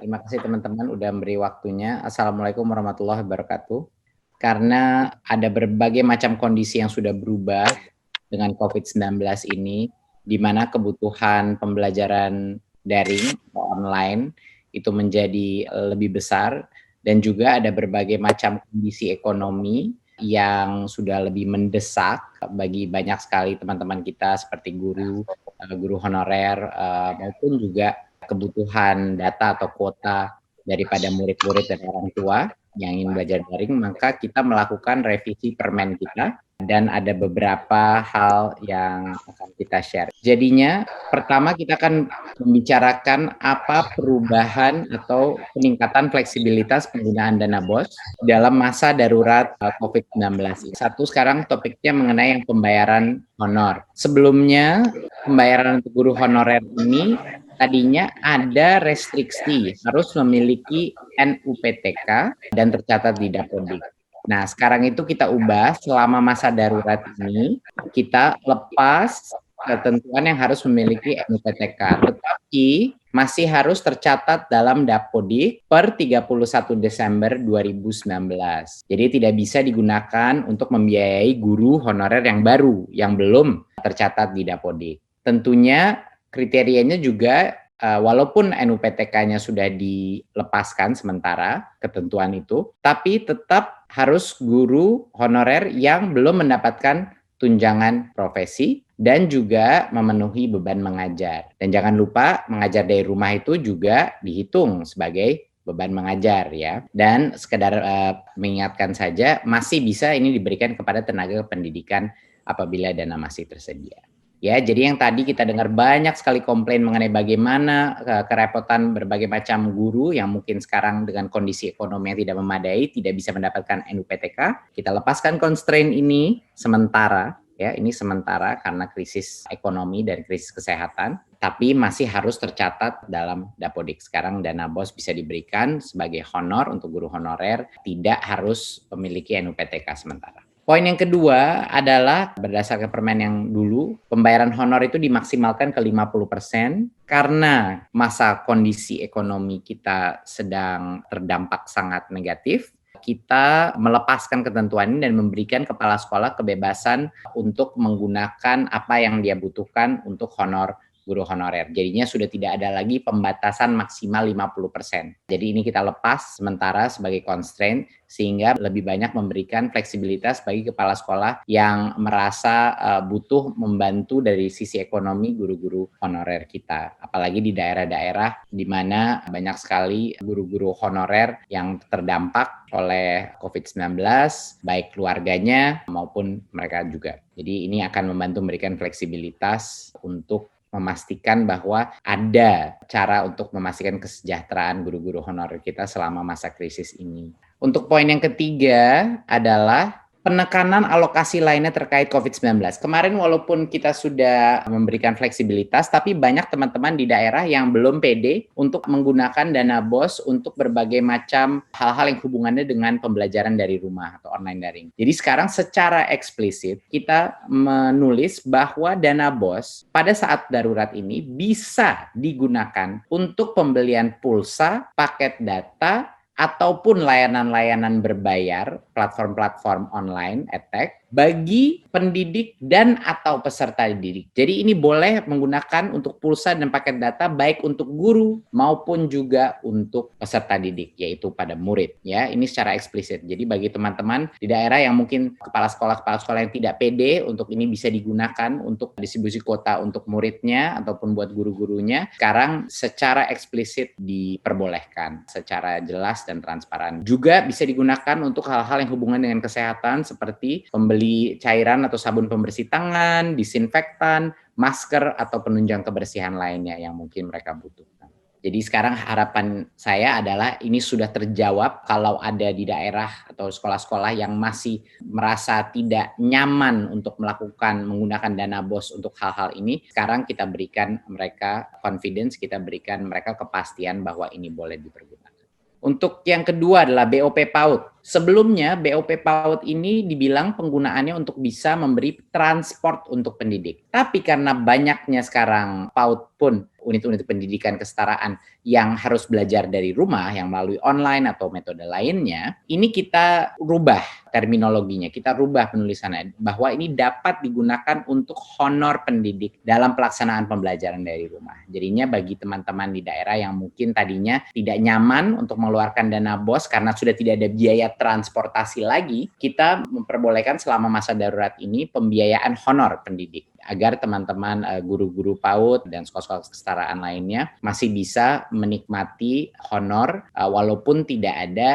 Terima kasih teman-teman udah memberi waktunya. Assalamualaikum warahmatullahi wabarakatuh. Karena ada berbagai macam kondisi yang sudah berubah dengan COVID-19 ini, di mana kebutuhan pembelajaran daring atau online itu menjadi lebih besar, dan juga ada berbagai macam kondisi ekonomi yang sudah lebih mendesak bagi banyak sekali teman-teman kita seperti guru, guru honorer, maupun juga kebutuhan data atau kuota daripada murid-murid dan orang tua yang ingin belajar daring, maka kita melakukan revisi permen kita dan ada beberapa hal yang akan kita share. Jadinya, pertama kita akan membicarakan apa perubahan atau peningkatan fleksibilitas penggunaan dana BOS dalam masa darurat COVID-19 ini. Satu, sekarang topiknya mengenai yang pembayaran honor. Sebelumnya, pembayaran untuk guru honorer ini tadinya ada restriksi harus memiliki NUPTK dan tercatat di Dapodik. Nah, sekarang itu kita ubah selama masa darurat ini, kita lepas ketentuan yang harus memiliki NUPTK, tetapi masih harus tercatat dalam Dapodik per 31 Desember 2019. Jadi tidak bisa digunakan untuk membiayai guru honorer yang baru, yang belum tercatat di Dapodik. Tentunya kriterianya juga walaupun NUPTK-nya sudah dilepaskan sementara ketentuan itu, tapi tetap harus guru honorer yang belum mendapatkan tunjangan profesi dan juga memenuhi beban mengajar. Dan jangan lupa mengajar dari rumah itu juga dihitung sebagai beban mengajar ya. Dan sekedar mengingatkan saja, masih bisa ini diberikan kepada tenaga pendidikan apabila dana masih tersedia. Ya, jadi yang tadi kita dengar banyak sekali komplain mengenai bagaimana kerepotan berbagai macam guru yang mungkin sekarang dengan kondisi ekonomi yang tidak memadai, tidak bisa mendapatkan NUPTK. Kita lepaskan constraint ini sementara, ya, ini sementara karena krisis ekonomi dan krisis kesehatan, tapi masih harus tercatat dalam Dapodik. Sekarang dana BOS bisa diberikan sebagai honor untuk guru honorer, tidak harus memiliki NUPTK sementara. Poin yang kedua adalah berdasarkan permen yang dulu, pembayaran honor itu dimaksimalkan ke 50% karena masa kondisi ekonomi kita sedang terdampak sangat negatif. Kita melepaskan ketentuan ini dan memberikan kepala sekolah kebebasan untuk menggunakan apa yang dia butuhkan untuk honor guru honorer. Jadinya sudah tidak ada lagi pembatasan maksimal 50%. Jadi ini kita lepas sementara sebagai constraint sehingga lebih banyak memberikan fleksibilitas bagi kepala sekolah yang merasa butuh membantu dari sisi ekonomi guru-guru honorer kita. Apalagi di daerah-daerah di mana banyak sekali guru-guru honorer yang terdampak oleh COVID-19, baik keluarganya maupun mereka juga. Jadi ini akan membantu memberikan fleksibilitas untuk memastikan bahwa ada cara untuk memastikan kesejahteraan guru-guru honorer kita selama masa krisis ini. Untuk poin yang ketiga adalah penekanan alokasi lainnya terkait COVID-19. Kemarin walaupun kita sudah memberikan fleksibilitas, tapi banyak teman-teman di daerah yang belum pede untuk menggunakan dana BOS untuk berbagai macam hal-hal yang hubungannya dengan pembelajaran dari rumah atau online daring. Jadi sekarang secara eksplisit kita menulis bahwa dana BOS pada saat darurat ini bisa digunakan untuk pembelian pulsa, paket data, ataupun layanan-layanan berbayar, platform-platform online, edtech, bagi pendidik dan atau peserta didik. Jadi ini boleh menggunakan untuk pulsa dan paket data baik untuk guru maupun juga untuk peserta didik, yaitu pada murid. Ya, ini secara eksplisit. Jadi bagi teman-teman di daerah yang mungkin kepala sekolah yang tidak pede untuk ini bisa digunakan untuk distribusi kuota untuk muridnya ataupun buat guru-gurunya, sekarang secara eksplisit diperbolehkan, secara jelas dan transparan. Juga bisa digunakan untuk hal-hal yang hubungan dengan kesehatan seperti pembeli cairan atau sabun pembersih tangan, disinfektan, masker, atau penunjang kebersihan lainnya yang mungkin mereka butuhkan. Jadi sekarang harapan saya adalah ini sudah terjawab. Kalau ada di daerah atau sekolah-sekolah yang masih merasa tidak nyaman untuk menggunakan dana BOS untuk hal-hal ini, sekarang kita berikan mereka confidence, kita berikan mereka kepastian bahwa ini boleh dipergunakan. Untuk yang kedua adalah BOP PAUD. Sebelumnya BOP PAUD ini dibilang penggunaannya untuk bisa memberi transport untuk pendidik. Tapi karena banyaknya sekarang PAUD pun unit-unit pendidikan kesetaraan yang harus belajar dari rumah, yang melalui online atau metode lainnya, ini kita rubah terminologinya, kita rubah penulisannya, bahwa ini dapat digunakan untuk honor pendidik dalam pelaksanaan pembelajaran dari rumah. Jadinya bagi teman-teman di daerah yang mungkin tadinya tidak nyaman untuk mengeluarkan dana BOS karena sudah tidak ada biaya transportasi lagi, kita memperbolehkan selama masa darurat ini pembiayaan honor pendidik, agar teman-teman guru-guru PAUD dan sekolah-sekolah kesetaraan lainnya masih bisa menikmati honor walaupun tidak ada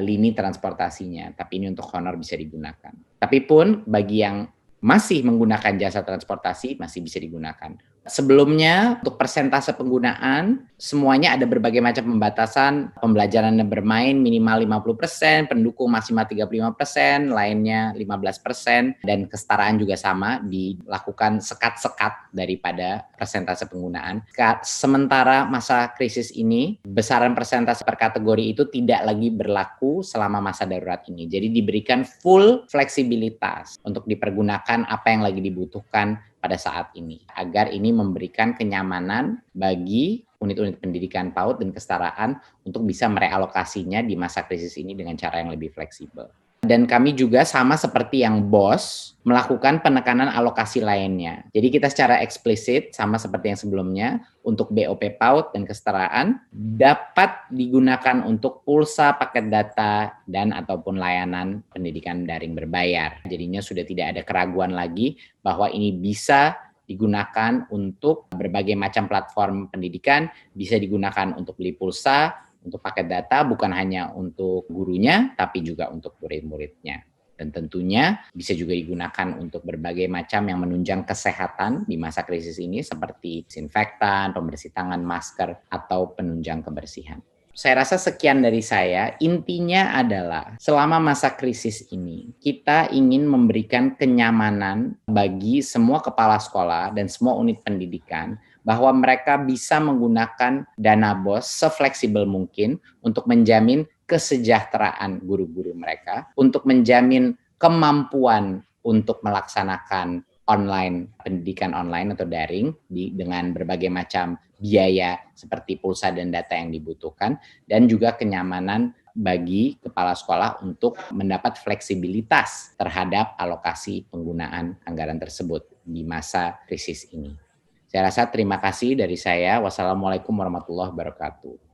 lini transportasinya, tapi ini untuk honor bisa digunakan. Tapi pun bagi yang masih menggunakan jasa transportasi masih bisa digunakan. Sebelumnya untuk persentase penggunaan semuanya ada berbagai macam pembatasan, pembelajaran dan bermain minimal 50%, pendukung maksimal 35%, lainnya 15%, dan kesetaraan juga sama dilakukan sekat-sekat daripada persentase penggunaan. Sementara masa krisis ini besaran persentase per kategori itu tidak lagi berlaku selama masa darurat ini. Jadi diberikan full fleksibilitas untuk dipergunakan apa yang lagi dibutuhkan pada saat ini, agar ini memberikan kenyamanan bagi unit-unit pendidikan PAUD dan kesetaraan untuk bisa merealokasinya di masa krisis ini dengan cara yang lebih fleksibel. Dan kami juga sama seperti yang BOS melakukan penekanan alokasi lainnya. Jadi kita secara eksplisit sama seperti yang sebelumnya untuk BOP PAUD dan kesetaraan dapat digunakan untuk pulsa, paket data, dan ataupun layanan pendidikan daring berbayar. Jadinya sudah tidak ada keraguan lagi bahwa ini bisa digunakan untuk berbagai macam platform pendidikan, bisa digunakan untuk beli pulsa, untuk paket data, bukan hanya untuk gurunya, tapi juga untuk murid-muridnya. Dan tentunya bisa juga digunakan untuk berbagai macam yang menunjang kesehatan di masa krisis ini, seperti disinfektan, pembersih tangan, masker, atau penunjang kebersihan. Saya rasa sekian dari saya. Intinya adalah selama masa krisis ini, kita ingin memberikan kenyamanan bagi semua kepala sekolah dan semua unit pendidikan bahwa mereka bisa menggunakan dana BOS sefleksibel mungkin untuk menjamin kesejahteraan guru-guru mereka, untuk menjamin kemampuan untuk melaksanakan online, pendidikan online atau daring dengan berbagai macam biaya seperti pulsa dan data yang dibutuhkan, dan juga kenyamanan bagi kepala sekolah untuk mendapat fleksibilitas terhadap alokasi penggunaan anggaran tersebut di masa krisis ini. Saya rasa terima kasih dari saya. Wassalamualaikum warahmatullahi wabarakatuh.